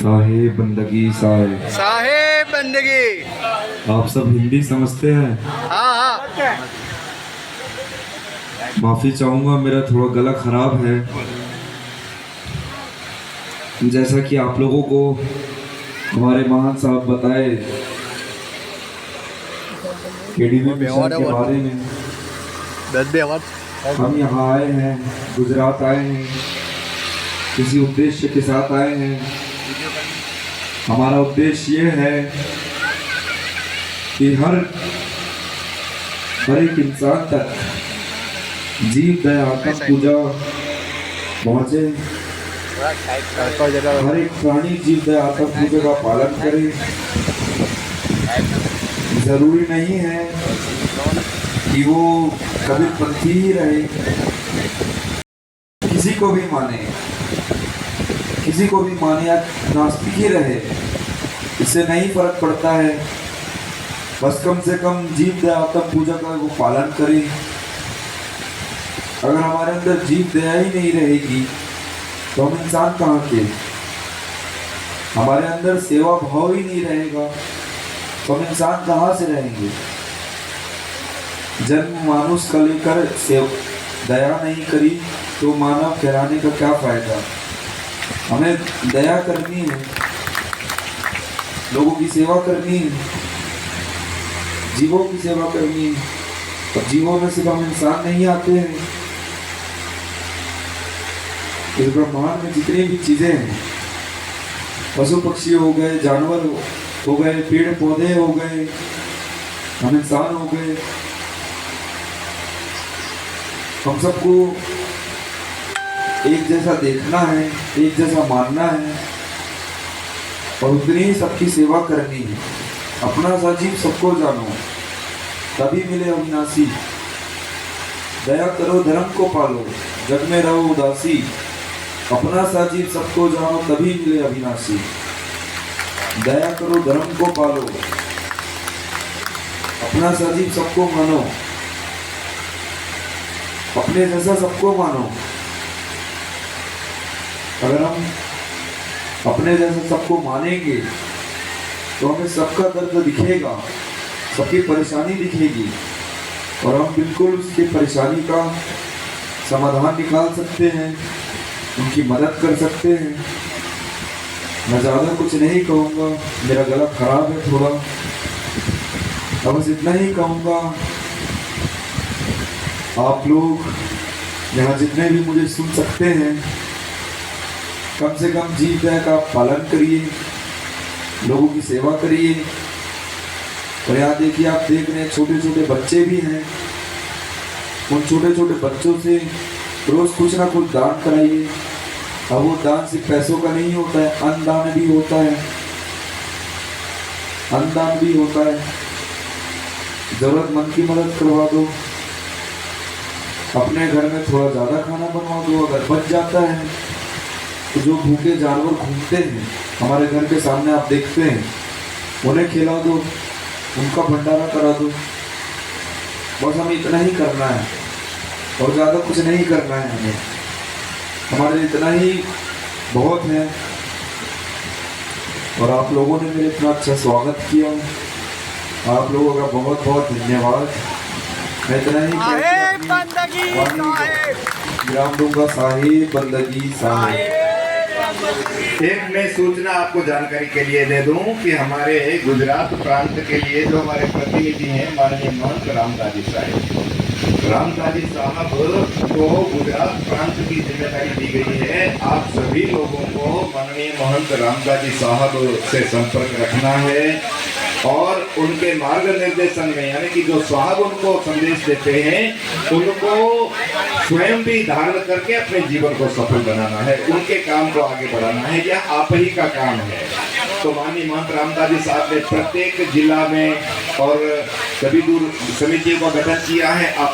साहे बंदगी साहे। साहे बंदगी। आप सब हिंदी समझते हैं? हाँ हाँ। माफी चाहूंगा, मेरा थोड़ा गला खराब है। जैसा कि आप लोगों को हमारे महान साहब बताए केडीबी मिशन के बारे में, हम यहाँ आए हैं, गुजरात आए हैं, किसी उद्देश्य के साथ आए हैं। हमारा उद्देश्य ये है कि हर एक इंसान तक जीव दया आत्म पूजा पहुंचे। हर एक प्राणी जीव दया आत्म पूजा का पालन करे। जरूरी नहीं है कि वो कबीरपंथी ही रहे, किसी को भी माने या नास्तिक ही रहे, इससे नहीं फर्क पड़ता है। बस कम से कम जीव दया आत्म पूजा का वो पालन करें। अगर हमारे अंदर जीव दया ही नहीं रहेगी तो हम इंसान कहाँ के। हमारे अंदर सेवा भाव ही नहीं रहेगा तो हम इंसान कहाँ से रहेंगे। जन्म मानुष का लेकर दया नहीं करी तो मानव कहलाने का क्या फायदा। हमें दया करनी है, लोगों की सेवा करनी है, जीवों की सेवा करनी है। और जीवों में सिर्फ हम इंसान नहीं आते हैं, इस ब्रह्मांड में जितनी भी चीजें हैं, पशु पक्षी हो गए, जानवर हो गए, पेड़ पौधे हो गए, हम इंसान हो गए, हम सबको एक जैसा देखना है, एक जैसा मानना है और उतनी ही सबकी सेवा करनी है। अपना सा जीव सबको जानो तभी मिले अविनाशी। दया करो धर्म को पालो, जग में रहो उदासी। अपना सा जीव सबको जानो तभी मिले अविनाशी। दया करो धर्म को पालो, अपना सा जीव सबको मानो, अपने जैसा सबको मानो। अगर हम अपने जैसे सबको मानेंगे तो हमें सबका दर्द दिखेगा, सबकी परेशानी दिखेगी और हम बिल्कुल उसकी परेशानी का समाधान निकाल सकते हैं, उनकी मदद कर सकते हैं। मैं ज़्यादा कुछ नहीं कहूँगा, मेरा गला खराब है थोड़ा, अब बस इतना ही कहूँगा। आप लोग यहाँ जितने भी मुझे सुन सकते हैं, कम से कम जीव दया का पालन करिए, लोगों की सेवा करिए। और यहाँ देखिए, आप देख रहे हैं छोटे छोटे बच्चे भी हैं, उन छोटे छोटे बच्चों से रोज कुछ ना कुछ दान कराइए। अब वो दान सिर्फ पैसों का नहीं होता है, अन्नदान भी होता है, अन्नदान भी होता है। जरूरतमंद की मदद करवा दो, अपने घर में थोड़ा ज़्यादा खाना बनवा दो, अगर बच जाता है तो जो भूखे जानवर घूमते हैं हमारे घर के सामने, आप देखते हैं, उन्हें खिला दो, उनका भंडारा करा दो। बस हमें इतना ही करना है और ज़्यादा कुछ नहीं करना है हमें, हमारे लिए इतना ही बहुत है। और आप लोगों ने मेरे इतना अच्छा स्वागत किया, आप लोगों का बहुत बहुत धन्यवाद। मैं इतना ही विराम दूंगा। साहिब बंदगी साहिब। एक मैं सूचना आपको जानकारी के लिए दे दूं कि हमारे गुजरात प्रांत के लिए जो हमारे प्रतिनिधि हैं माननीय महंत रामदाजी साहब को गुजरात प्रांत की जिम्मेदारी दी गई है। आप सभी लोगों को माननीय महंत रामदाजी साहब से संपर्क रखना है और उनके मार्गनिर्देशन में, यानी कि जो साहब उनको संदेश देते हैं, उनको स्वयं भी धारण करके अपने जीवन को सफल बनाना है, उनके काम को आगे बढ़ाना है। यह आप ही का काम है। तो माननीय महंत रामदाजी साहब ने प्रत्येक जिला में और सभी दूर समितियों का गठन किया है।